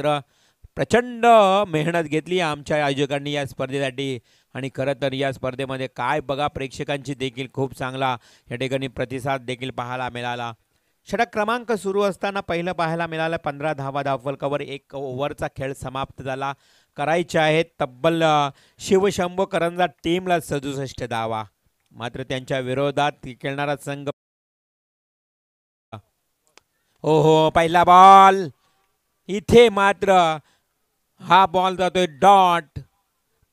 मात्र प्रचंड मेहनत घेतली आमच्या आयोजकांनी या स्पर्धेसाठी आणि खरं तर या स्पर्धेमध्ये काय बघा प्रेक्षकांची देखील खूप चांगला या ठिकाणी प्रतिसाद देखील पाहायला मिळाला. षटक क्रमांक सुरू असताना पहिलं पाहायला मिळालं 15 धावा धावफलकावर 1 ओव्हरचा खेळ समाप्त झाला. करायचे आहेत तब्बल शिवशंभो करंजा टीमला 67 धावा. मात्र त्यांच्या विरोधात खेळणारा संघ ओहो पहिला बॉल इथे मात्र हा बॉल जातोय डॉट.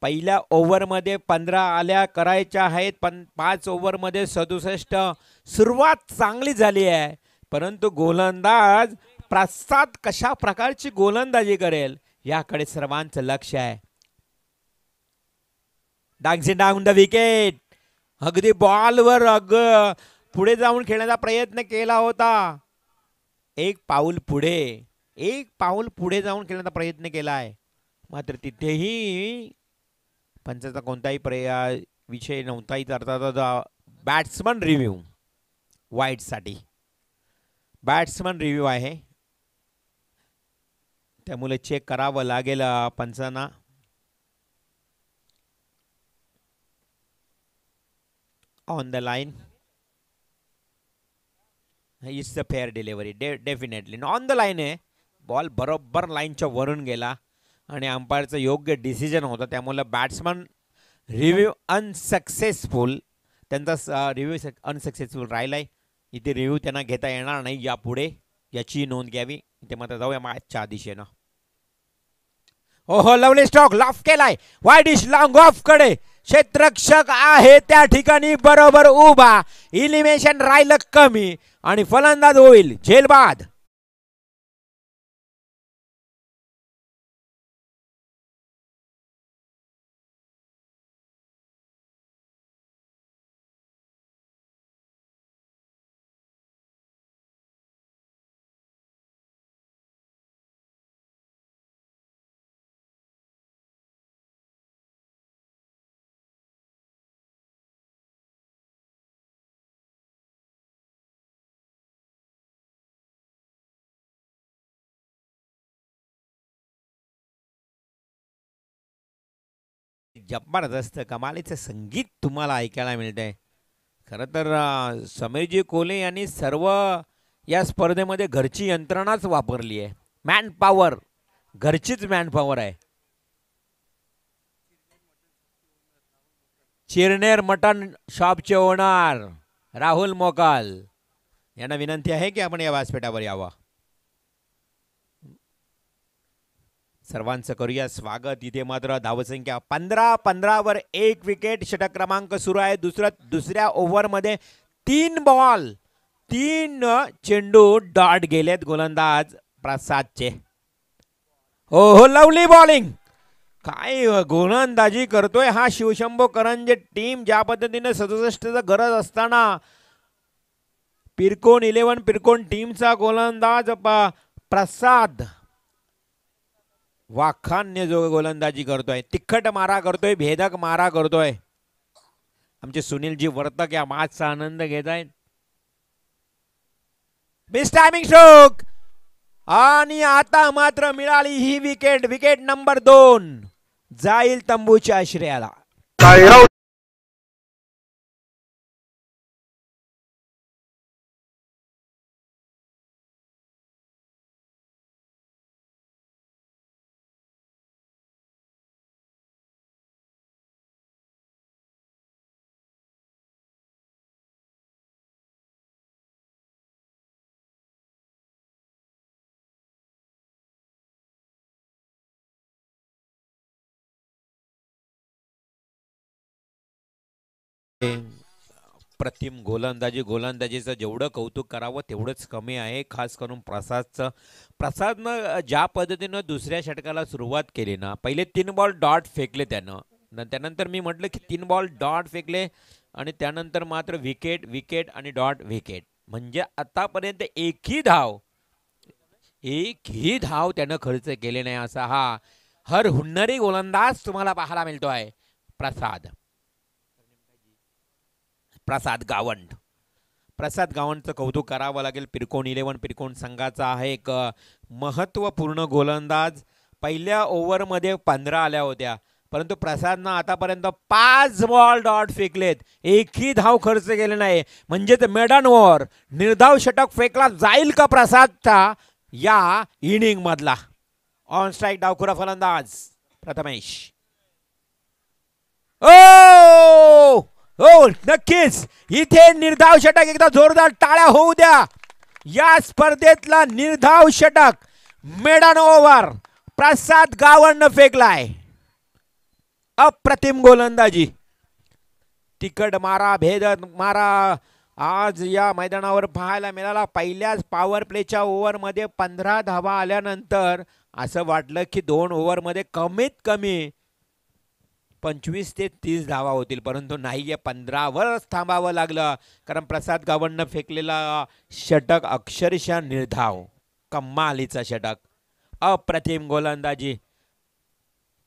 पहिल्या ओव्हरमध्ये 15 आल्या करायच्या आहेत पण 5 ओव्हरमध्ये 67. सुरुवात चांगली झाली आहे परंतु गोलंदाज प्रसाद कशा प्रकारची गोलंदाजी करेल याकडे सर्वांचं लक्ष आहे. Dancing down the wicket. अगदी बॉलवर पुढे जाऊन खेळण्याचा प्रयत्न केला होता. एक पाऊल पुढे जाऊन खेळण्याचा प्रयत्न केला आहे मात्र तिथेही पंचाचा कोणताही विषय नव्हताही. अर्थात बॅट्समन रिव्ह्यू वाईटसाठी बॅट्समन रिव्ह्यू आहे त्यामुळे चेक करावं लागेल पंचांना. On the line it's a fair delivery definitely on the line आहे. बॉल बरोबर लाईनच्या वरून गेला आणि अंपायरचं योग्य डिसिजन होतं त्यामुळे बॅट्समन रिव्ह्यू अनसक्सेसफुल. त्यांचा रिव्ह्यू अनसक्सेसफुल राहिला आहे. इथे रिव्ह्यू त्यांना घेता येणार नाही यापुढे याची नोंद घ्यावी. इथे मात्र जाऊया मॅचच्या दिशेनं. ओहो लवली स्ट्रोक लॉफ केलाय वाईडिश लॉंग ऑफ कडे. क्षेत्ररक्षक आहे त्या ठिकाणी बरोबर उभा. इलिमिनेशन राहिलं कमी आणि फलंदाज होईल झेलबाद. जबरदस्त कमालीचं संगीत तुम्हाला ऐकायला मिळतंय. खरं तर समीरजी कोले यांनी सर्व या स्पर्धेमध्ये घरची यंत्रणाच वापरली आहे. मॅन पॉवर घरचीच मॅन पॉवर आहे. चिरनेर मटन शॉपचे ओनर राहुल मोकाल यांना विनंती आहे की आपण या व्यासपीठावर यावं. सर्वांचं करूया स्वागत. इथे मात्र धावसंख्या 15-15वर 1 विकेट. षटक क्रमांक सुरू आहे. दुसऱ्या ओव्हरमध्ये 3 बॉल 3 चेंडू डॉट गेलेत गोलंदाज प्रसादचे. हो लवली बॉलिंग. काय गोलंदाजी करतोय हा शिवशंभो करंजे टीम. ज्या पद्धतीने 67चं गरज असताना पिरकोन 11 पिरकोन टीमचा गोलंदाज प्रसाद वाखान्य जो गोलंदाजी करतोय. तिखट मारा करतोय भेदक मारा करतोय. आमचे सुनीलजी वर्तक या मॅचचा आनंद घेत आहेत. मिस टायमिंग स्ट्रोक आणि आता मात्र मिळाली ही विकेट. विकेट नंबर 2 जाईल तंबूच्या आश्रयाला. प्रतिम गोलंदाजीचं जेवढं कौतुक करावं तेवढंच कमी आहे. खास करून प्रसादनं ज्या पद्धतीनं दुसऱ्या षटकाला सुरुवात केली ना, पहिले 3 बॉल डॉट फेकले त्यानं. त्यानंतर मी म्हटलं की 3 बॉल डॉट फेकले आणि त्यानंतर मात्र विकेट विकेट आणि डॉट विकेट. म्हणजे आतापर्यंत एकही धाव त्यानं खर्च केले नाही असा हा हर हुन्नरी गोलंदाज तुम्हाला पाहायला मिळतोय प्रसाद गावंड. प्रसाद गावंडचं कौतुक करावं लागेल. पिरकोन 11 पिरकोन संघाचा आहे एक महत्त्वपूर्ण गोलंदाज. पहिल्या ओव्हरमध्ये 15 आल्या होत्या, परंतु प्रसादनं आतापर्यंत 5 बॉल डॉट फेकलेत, एकही धाव खर्च केले नाही. म्हणजेच मेडन ओव्हर निर्धाव षटक फेकला जाईल का प्रसादचा या इनिंग मधला. ऑन स्ट्राईक डावखुरा फलंदाज प्रथमेश. ओ हो नक्कीच इथे निर्धाव षटक, एकदा जोरदार टाळ्या होऊ द्या. या स्पर्धेतला निर्धाव षटक मेडन ओव्हर प्रसाद गावंडनं फेकलाय. अप्रतिम गोलंदाजी, तिकड मारा, भेदत मारा आज या मैदानावर पाहायला मिळाला. पहिल्याच पॉवर प्लेच्या ओव्हरमध्ये 15 धावा आल्यानंतर असं वाटलं की 2 ओव्हरमध्ये कमीत कमी 25 ते 30 धावा होतील, परंतु नाही, 15वरच थांबावं लागलं. कारण प्रसाद गावंडनं फेकलेला षटक अक्षरशः निर्धाव, कमालीचा षटक, अप्रतिम गोलंदाजी,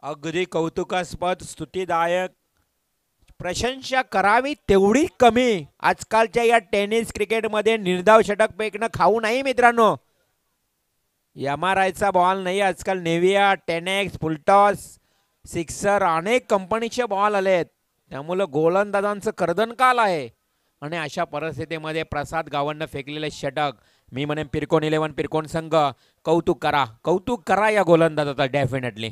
अगदी कौतुकास्पद, स्तुतिदायक, प्रशंसा करावी तेवढी कमी. आजकालच्या या टेनिस क्रिकेटमध्ये निर्धाव षटक फेकणं खाऊ नाही मित्रांनो. MRIचा बॉल नाही, आजकाल नेव्हिया, टेनेक्स, फुलटॉस, सिक्सर अनेक कंपनीचे बॉल आलेत. त्यामुळे गोलंदाजांचं कर्दनकाल आहे. आणि अशा परिस्थितीमध्ये प्रसाद गावंडनं फेकलेले षटक, मी म्हणेन पिरकोन 11 पिरकोन संघ कौतुक करा, कौतुक करा या गोलंदाजाचा डेफिनेटली.